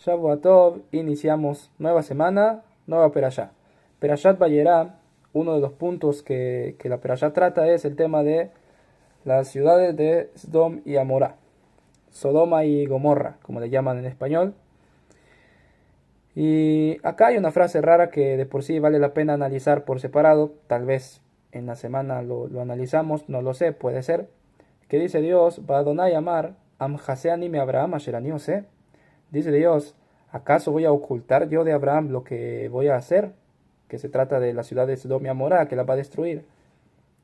Shavua Tov, iniciamos nueva semana, nueva perashá. Perashat Vayera, uno de los puntos que la perashá trata es el tema de las ciudades de Sodom y Amorá. Sodoma y Gomorra, como le llaman en español. Y acá hay una frase rara que de por sí vale la pena analizar por separado. Tal vez en la semana lo analizamos, no lo sé, puede ser. Que dice Dios, Badonai Amar, Am Haseani me Abraham Asherani sé. Dice Dios, ¿acaso voy a ocultar yo de Abraham lo que voy a hacer? Que se trata de la ciudad de Sodom y Amorá, que la va a destruir.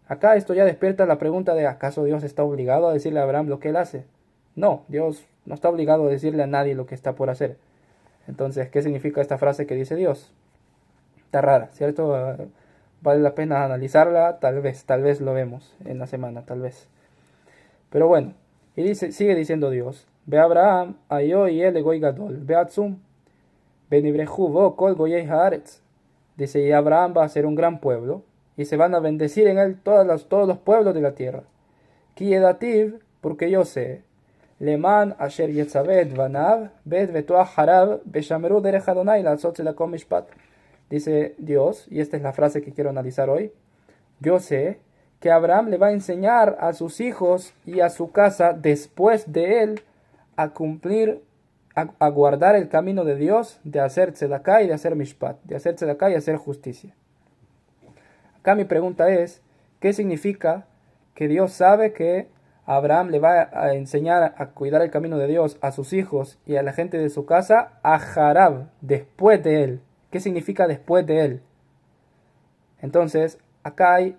Acá esto ya despierta la pregunta de ¿acaso Dios está obligado a decirle a Abraham lo que él hace? No, Dios no está obligado a decirle a nadie lo que está por hacer. Entonces, ¿qué significa esta frase que dice Dios? Está rara, ¿cierto? Vale la pena analizarla, tal vez lo vemos en la semana, tal vez. Pero bueno, y sigue diciendo Dios, Ve Abraham, ayo y el goy gadol, ve atzum, benibrehu vo kol goyei haaretz. Dice, y Abraham va a ser un gran pueblo, y se van a bendecir en él todos los pueblos de la tierra. Ki edativ, porque yo sé, leman asher yetzaved vanav, ved vetuach harab, beshameru derech Adonai, la lakom mishpat. Dice Dios, y esta es la frase que quiero analizar hoy, yo sé que Abraham le va a enseñar a sus hijos y a su casa después de él a cumplir, a guardar el camino de Dios, de hacer tzedaká y de hacer mishpat, de hacer tzedaká y hacer justicia. Acá mi pregunta es, ¿qué significa que Dios sabe que Abraham le va a enseñar a cuidar el camino de Dios a sus hijos y a la gente de su casa a Harab, después de él? ¿Qué significa después de él? Entonces, acá hay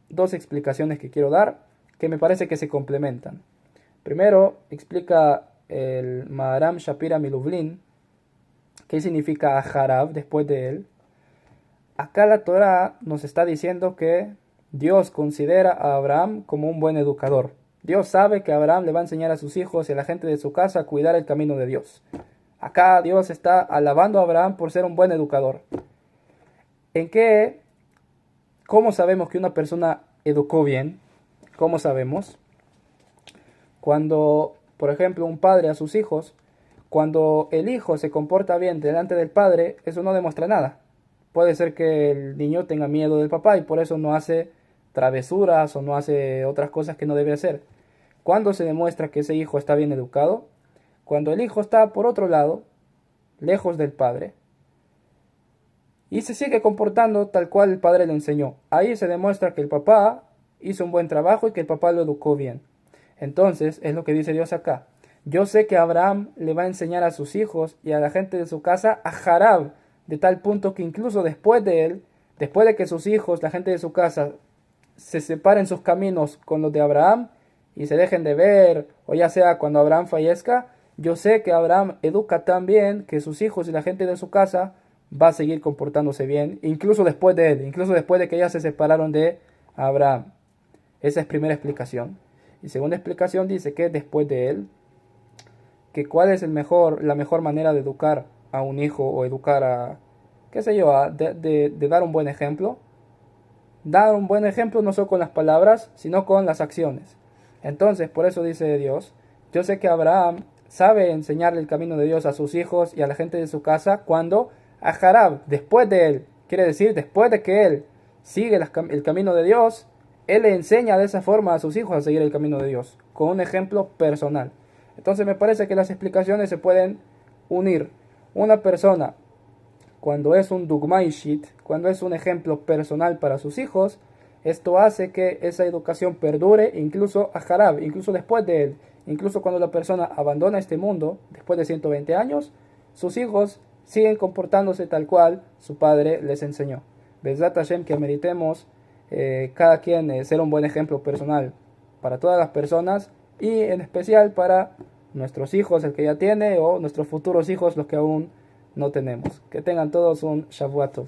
dos explicaciones que quiero dar que me parece que se complementan. Primero, explica el Maharam Shapira Milublin qué significa Harab, después de él. Acá la Torah nos está diciendo que Dios considera a Abraham como un buen educador. Dios sabe que Abraham le va a enseñar a sus hijos y a la gente de su casa a cuidar el camino de Dios. Acá Dios está alabando a Abraham por ser un buen educador. ¿Cómo sabemos que una persona educó bien? ¿Cómo sabemos? Cuando, por ejemplo, un padre a sus hijos, cuando el hijo se comporta bien delante del padre, eso no demuestra nada. Puede ser que el niño tenga miedo del papá y por eso no hace travesuras o no hace otras cosas que no debe hacer. ¿Cuándo se demuestra que ese hijo está bien educado? Cuando el hijo está por otro lado, lejos del padre, y se sigue comportando tal cual el padre le enseñó. Ahí se demuestra que el papá hizo un buen trabajo y que el papá lo educó bien. Entonces, es lo que dice Dios acá. Yo sé que Abraham le va a enseñar a sus hijos y a la gente de su casa a Harab, de tal punto que incluso después de él, después de que sus hijos, la gente de su casa, se separen sus caminos con los de Abraham y se dejen de ver, o ya sea cuando Abraham fallezca, yo sé que Abraham educa tan bien que sus hijos y la gente de su casa va a seguir comportándose bien, incluso después de él, incluso después de que ya se separaron de Abraham. Esa es primera explicación. Y segunda explicación dice que después de él, que cuál es la mejor manera de educar a un hijo o educar a, qué sé yo, de dar un buen ejemplo. Dar un buen ejemplo no solo con las palabras, sino con las acciones. Entonces, por eso dice Dios, yo sé que Abraham sabe enseñarle el camino de Dios a sus hijos y a la gente de su casa cuando a Harab, después de él, quiere decir después de que él sigue el camino de Dios, él le enseña de esa forma a sus hijos a seguir el camino de Dios, con un ejemplo personal. Entonces me parece que las explicaciones se pueden unir. Una persona, cuando es un dugma ishit, cuando es un ejemplo personal para sus hijos, esto hace que esa educación perdure incluso a Harab, incluso después de él. Incluso cuando la persona abandona este mundo, después de 120 años, sus hijos siguen comportándose tal cual su padre les enseñó. Bezrat Hashem, que meritemos cada quien ser un buen ejemplo personal para todas las personas y en especial para nuestros hijos, el que ya tiene, o nuestros futuros hijos, los que aún no tenemos. Que tengan todos un Shavuot Tov.